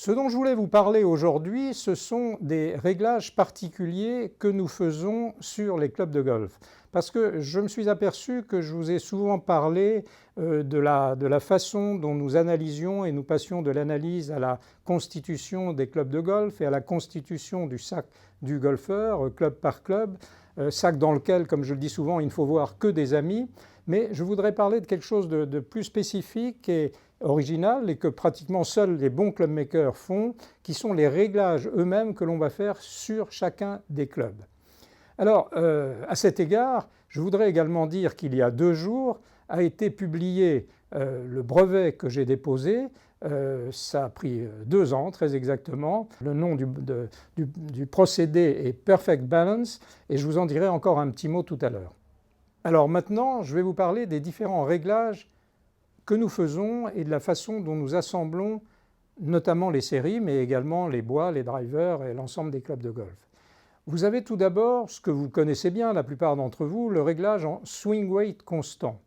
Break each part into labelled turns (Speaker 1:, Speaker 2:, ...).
Speaker 1: Ce dont je voulais vous parler aujourd'hui, ce sont des réglages particuliers que nous faisons sur les clubs de golf. Parce que je me suis aperçu que je vous ai souvent parlé de la façon dont nous analysions et nous passions de l'analyse à la constitution des clubs de golf et à la constitution du sac du golfeur, club par club, sac dans lequel, comme je le dis souvent, il ne faut voir que des amis. Mais je voudrais parler de quelque chose de plus spécifique et original et que pratiquement seuls les bons clubmakers font, qui sont les réglages eux-mêmes que l'on va faire sur chacun des clubs. Alors, à cet égard, je voudrais également dire qu'il y a 2 jours a été publié le brevet que j'ai déposé. Ça a pris 2 ans, très exactement. Le nom du procédé est Perfect Balance et je vous en dirai encore un petit mot tout à l'heure. Alors maintenant, je vais vous parler des différents réglages que nous faisons et de la façon dont nous assemblons notamment les séries, mais également les bois, les drivers et l'ensemble des clubs de golf. Vous avez tout d'abord, ce que vous connaissez bien, la plupart d'entre vous, le réglage en swing weight constant.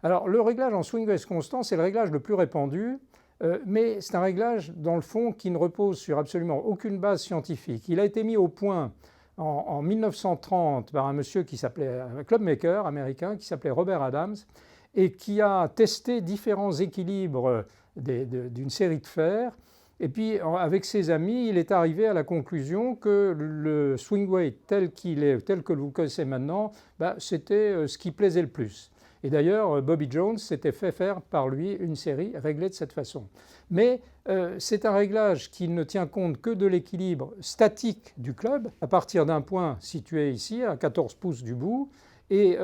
Speaker 1: Alors le réglage en swing weight constant, c'est le réglage le plus répandu, mais c'est un réglage dans le fond qui ne repose sur absolument aucune base scientifique. Il a été mis au point en 1930 par un monsieur qui s'appelait, un clubmaker américain qui s'appelait Robert Adams, et qui a testé différents équilibres d'une série de fers. Et puis, avec ses amis, il est arrivé à la conclusion que le swing weight tel qu'il est, tel que vous connaissez maintenant, c'était ce qui plaisait le plus. Et d'ailleurs, Bobby Jones s'était fait faire par lui une série réglée de cette façon. Mais c'est un réglage qui ne tient compte que de l'équilibre statique du club, à partir d'un point situé ici, à 14 pouces du bout. Et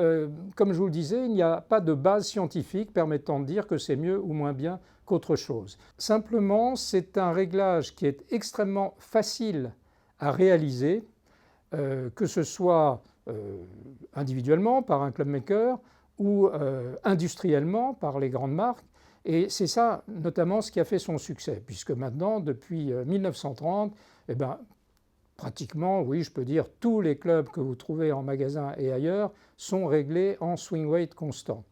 Speaker 1: comme je vous le disais, il n'y a pas de base scientifique permettant de dire que c'est mieux ou moins bien qu'autre chose. Simplement, c'est un réglage qui est extrêmement facile à réaliser, que ce soit individuellement par un clubmaker ou industriellement par les grandes marques. Et c'est ça notamment ce qui a fait son succès, puisque maintenant, depuis 1930, pratiquement, oui, je peux dire, tous les clubs que vous trouvez en magasin et ailleurs sont réglés en swing weight constant.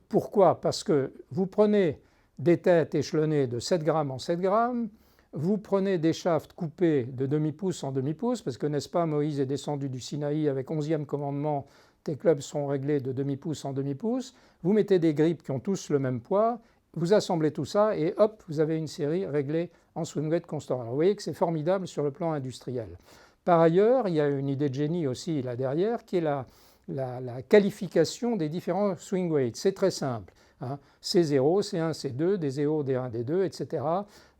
Speaker 1: Pourquoi? Parce que vous prenez des têtes échelonnées de 7 grammes en 7 grammes, vous prenez des shafts coupés de demi-pouce en demi-pouce, parce que n'est-ce pas, Moïse est descendu du Sinaï avec 11e commandement, tes clubs sont réglés de demi-pouce en demi-pouce, vous mettez des grippes qui ont tous le même poids, vous assemblez tout ça et hop, vous avez une série réglée en swing weight constant. Alors vous voyez que c'est formidable sur le plan industriel. Par ailleurs, il y a une idée de génie aussi là derrière qui est la qualification des différents swing weights. C'est très simple. C0, C1, C2, D0, D1, D2, etc.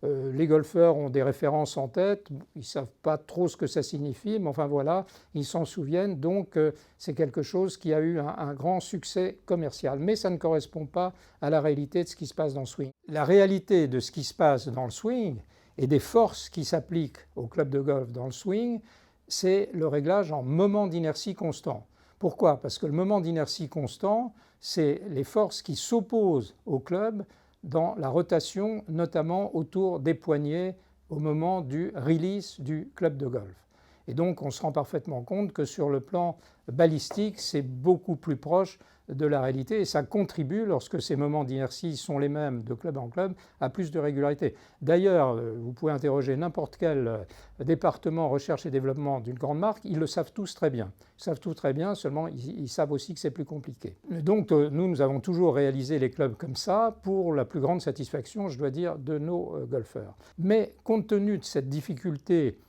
Speaker 1: Les golfeurs ont des références en tête, ils ne savent pas trop ce que ça signifie, mais enfin voilà, ils s'en souviennent, donc c'est quelque chose qui a eu un grand succès commercial. Mais ça ne correspond pas à la réalité de ce qui se passe dans le swing. La réalité de ce qui se passe dans le swing et des forces qui s'appliquent au club de golf dans le swing, c'est le réglage en moment d'inertie constant. Pourquoi? Parce que le moment d'inertie constant, c'est les forces qui s'opposent au club dans la rotation, notamment autour des poignets au moment du release du club de golf. Et donc on se rend parfaitement compte que sur le plan balistique, c'est beaucoup plus proche de la réalité et ça contribue, lorsque ces moments d'inertie sont les mêmes de club en club, à plus de régularité. D'ailleurs, vous pouvez interroger n'importe quel département recherche et développement d'une grande marque, ils le savent tous très bien. Ils savent tout très bien, seulement ils savent aussi que c'est plus compliqué. Donc nous avons toujours réalisé les clubs comme ça pour la plus grande satisfaction, je dois dire, de nos golfeurs. Mais compte tenu de cette difficulté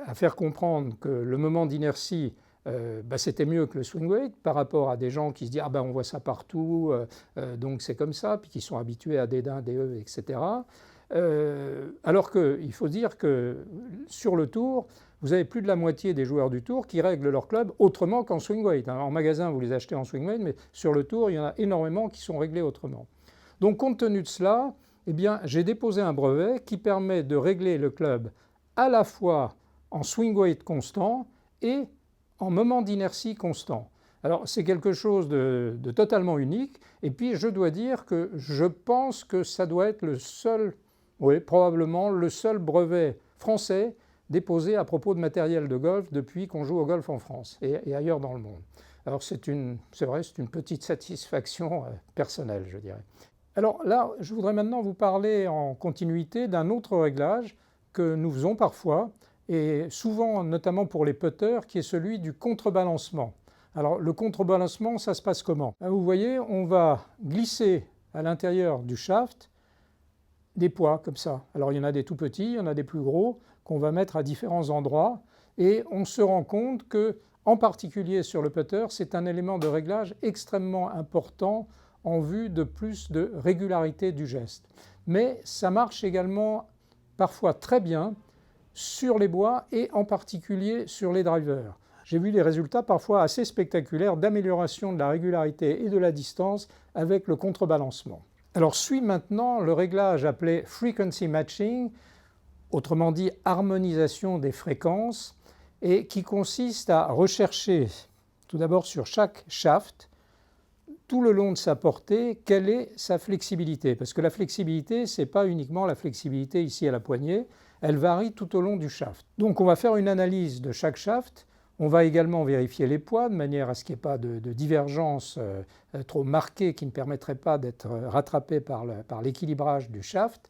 Speaker 1: à faire comprendre que le moment d'inertie c'était mieux que le swing weight par rapport à des gens qui se disent on voit ça partout, donc c'est comme ça, puis qui sont habitués à D1, DE, etc. Alors qu'il faut dire que sur le tour, vous avez plus de la moitié des joueurs du tour qui règlent leur club autrement qu'en swing weight. En magasin, vous les achetez en swing weight, mais sur le tour, il y en a énormément qui sont réglés autrement. Donc compte tenu de cela, j'ai déposé un brevet qui permet de régler le club à la fois en swing weight constant et en moment d'inertie constant. Alors c'est quelque chose de totalement unique, et puis je dois dire que je pense que ça doit être le seul, oui probablement le seul brevet français déposé à propos de matériel de golf depuis qu'on joue au golf en France et ailleurs dans le monde. Alors c'est vrai, c'est une petite satisfaction personnelle, je dirais. Alors là, je voudrais maintenant vous parler en continuité d'un autre réglage que nous faisons parfois, et souvent notamment pour les putters, qui est celui du contrebalancement. Alors le contrebalancement, ça se passe comment? Vous voyez, on va glisser à l'intérieur du shaft des poids comme ça. Alors il y en a des tout petits, il y en a des plus gros, qu'on va mettre à différents endroits, et on se rend compte que, en particulier sur le putter, c'est un élément de réglage extrêmement important en vue de plus de régularité du geste. Mais ça marche également parfois très bien sur les bois et en particulier sur les drivers. J'ai vu des résultats parfois assez spectaculaires d'amélioration de la régularité et de la distance avec le contrebalancement. Alors suit maintenant le réglage appelé frequency matching, autrement dit harmonisation des fréquences, et qui consiste à rechercher tout d'abord sur chaque shaft, tout le long de sa portée, quelle est sa flexibilité. Parce que la flexibilité, ce n'est pas uniquement la flexibilité ici à la poignée, elle varie tout au long du shaft. Donc on va faire une analyse de chaque shaft, on va également vérifier les poids de manière à ce qu'il n'y ait pas de divergence trop marquée qui ne permettrait pas d'être rattrapé par l'équilibrage du shaft.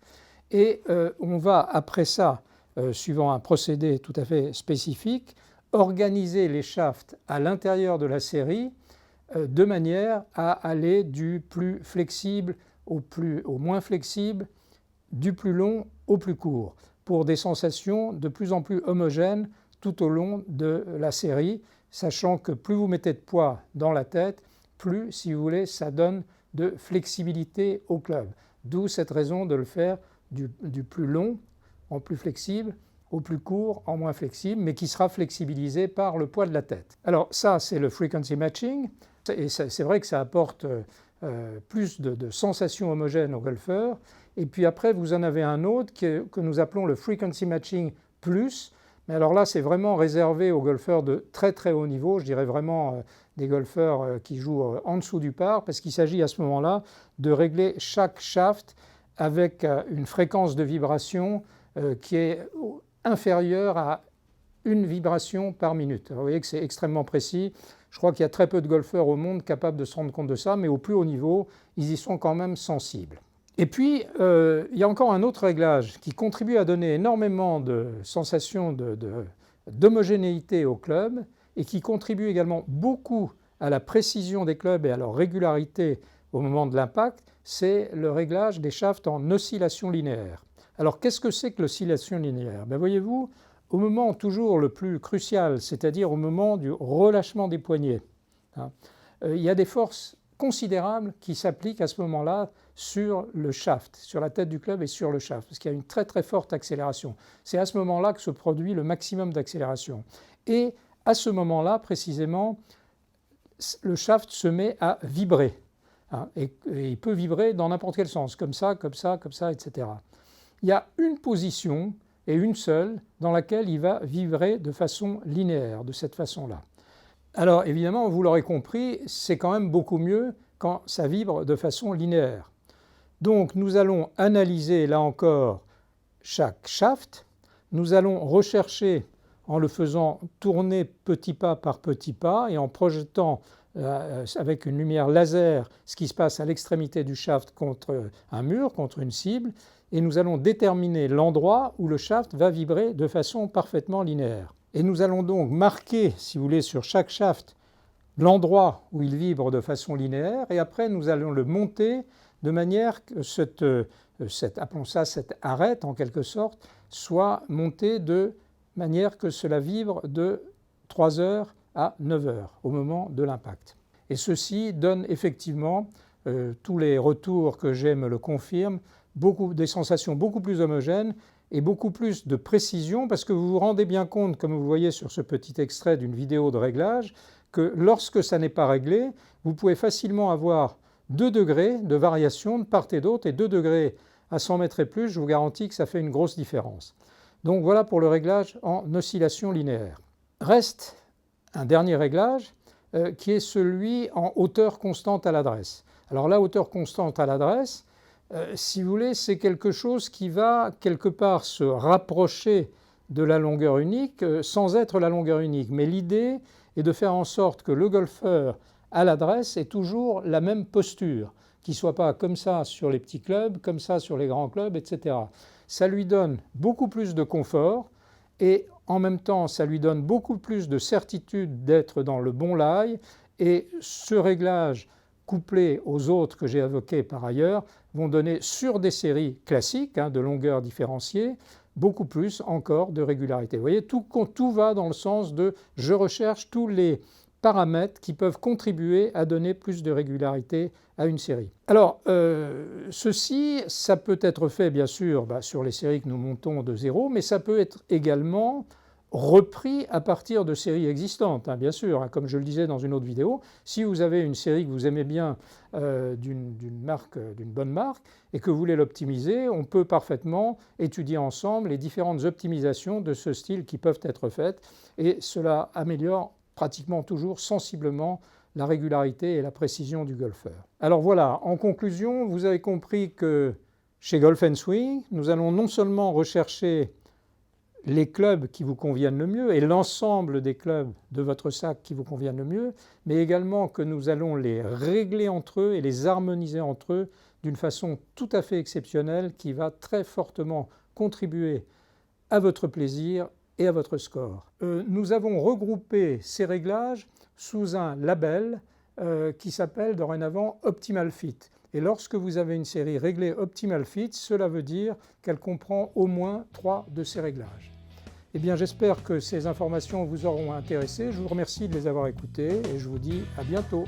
Speaker 1: Et on va après ça, suivant un procédé tout à fait spécifique, organiser les shafts à l'intérieur de la série de manière à aller du plus flexible au moins flexible, du plus long au plus court, pour des sensations de plus en plus homogènes tout au long de la série, sachant que plus vous mettez de poids dans la tête, plus, si vous voulez, ça donne de flexibilité au club. D'où cette raison de le faire du plus long en plus flexible au plus court en moins flexible, mais qui sera flexibilisé par le poids de la tête. Alors ça, c'est le frequency matching, et c'est vrai que ça apporte plus de sensations homogènes aux golfeurs. Et puis après, vous en avez un autre que nous appelons le frequency matching plus. Mais alors là, c'est vraiment réservé aux golfeurs de très très haut niveau, je dirais vraiment des golfeurs qui jouent en dessous du par, parce qu'il s'agit à ce moment-là de régler chaque shaft avec une fréquence de vibration qui est inférieure à une vibration par minute. Alors vous voyez que c'est extrêmement précis. Je crois qu'il y a très peu de golfeurs au monde capables de se rendre compte de ça, mais au plus haut niveau, ils y sont quand même sensibles. Et puis, il y a encore un autre réglage qui contribue à donner énormément de sensations d'homogénéité au club et qui contribue également beaucoup à la précision des clubs et à leur régularité au moment de l'impact, c'est le réglage des shafts en oscillation linéaire. Alors, qu'est-ce que c'est que l'oscillation linéaire? Voyez-vous, au moment toujours le plus crucial, c'est-à-dire au moment du relâchement des poignets, il y a des forces considérables qui s'appliquent à ce moment-là sur le shaft, sur la tête du club et sur le shaft, parce qu'il y a une très très forte accélération. C'est à ce moment-là que se produit le maximum d'accélération. Et à ce moment-là, précisément, le shaft se met à vibrer. Et il peut vibrer dans n'importe quel sens, comme ça, comme ça, comme ça, etc. Il y a une position, et une seule, dans laquelle il va vibrer de façon linéaire, de cette façon-là. Alors évidemment, vous l'aurez compris, c'est quand même beaucoup mieux quand ça vibre de façon linéaire. Donc nous allons analyser là encore chaque shaft, nous allons rechercher en le faisant tourner petit pas par petit pas et en projetant avec une lumière laser ce qui se passe à l'extrémité du shaft contre un mur, contre une cible, et nous allons déterminer l'endroit où le shaft va vibrer de façon parfaitement linéaire. Et nous allons donc marquer, si vous voulez, sur chaque shaft l'endroit où il vibre de façon linéaire, et après nous allons le monter de manière que appelons ça cette arête en quelque sorte, soit montée de manière que cela vibre de 3 heures à 9 heures au moment de l'impact. Et ceci donne effectivement, tous les retours que j'ai me le confirment, des sensations beaucoup plus homogènes et beaucoup plus de précision, parce que vous vous rendez bien compte, comme vous voyez sur ce petit extrait d'une vidéo de réglage, que lorsque ça n'est pas réglé, vous pouvez facilement avoir 2 degrés de variation de part et d'autre, et 2 degrés à 100 mètres et plus, je vous garantis que ça fait une grosse différence. Donc voilà pour le réglage en oscillation linéaire. Reste un dernier réglage qui est celui en hauteur constante à l'adresse. Alors la hauteur constante à l'adresse, si vous voulez, c'est quelque chose qui va quelque part se rapprocher de la longueur unique sans être la longueur unique. Mais l'idée est de faire en sorte que le golfeur à l'adresse ait toujours la même posture, qui ne soit pas comme ça sur les petits clubs, comme ça sur les grands clubs, etc. Ça lui donne beaucoup plus de confort et en même temps, ça lui donne beaucoup plus de certitude d'être dans le bon lie, et ce réglage couplé aux autres que j'ai évoqués par ailleurs vont donner sur des séries classiques de longueur différenciée beaucoup plus encore de régularité. Vous voyez, tout va dans le sens de je recherche tous les paramètres qui peuvent contribuer à donner plus de régularité à une série. Alors, ceci, ça peut être fait bien sûr sur les séries que nous montons de zéro, mais ça peut être également repris à partir de séries existantes, bien sûr. Comme je le disais dans une autre vidéo, si vous avez une série que vous aimez bien d'une bonne marque, et que vous voulez l'optimiser, on peut parfaitement étudier ensemble les différentes optimisations de ce style qui peuvent être faites, et cela améliore pratiquement toujours sensiblement la régularité et la précision du golfeur. Alors voilà, en conclusion, vous avez compris que chez Golf & Swing, nous allons non seulement rechercher les clubs qui vous conviennent le mieux et l'ensemble des clubs de votre sac qui vous conviennent le mieux, mais également que nous allons les régler entre eux et les harmoniser entre eux d'une façon tout à fait exceptionnelle qui va très fortement contribuer à votre plaisir et à votre score. Nous avons regroupé ces réglages sous un label qui s'appelle dorénavant Optimal Fit. Et lorsque vous avez une série réglée Optimal Fit, cela veut dire qu'elle comprend au moins 3 de ces réglages. Eh bien, j'espère que ces informations vous auront intéressé. Je vous remercie de les avoir écoutées et je vous dis à bientôt.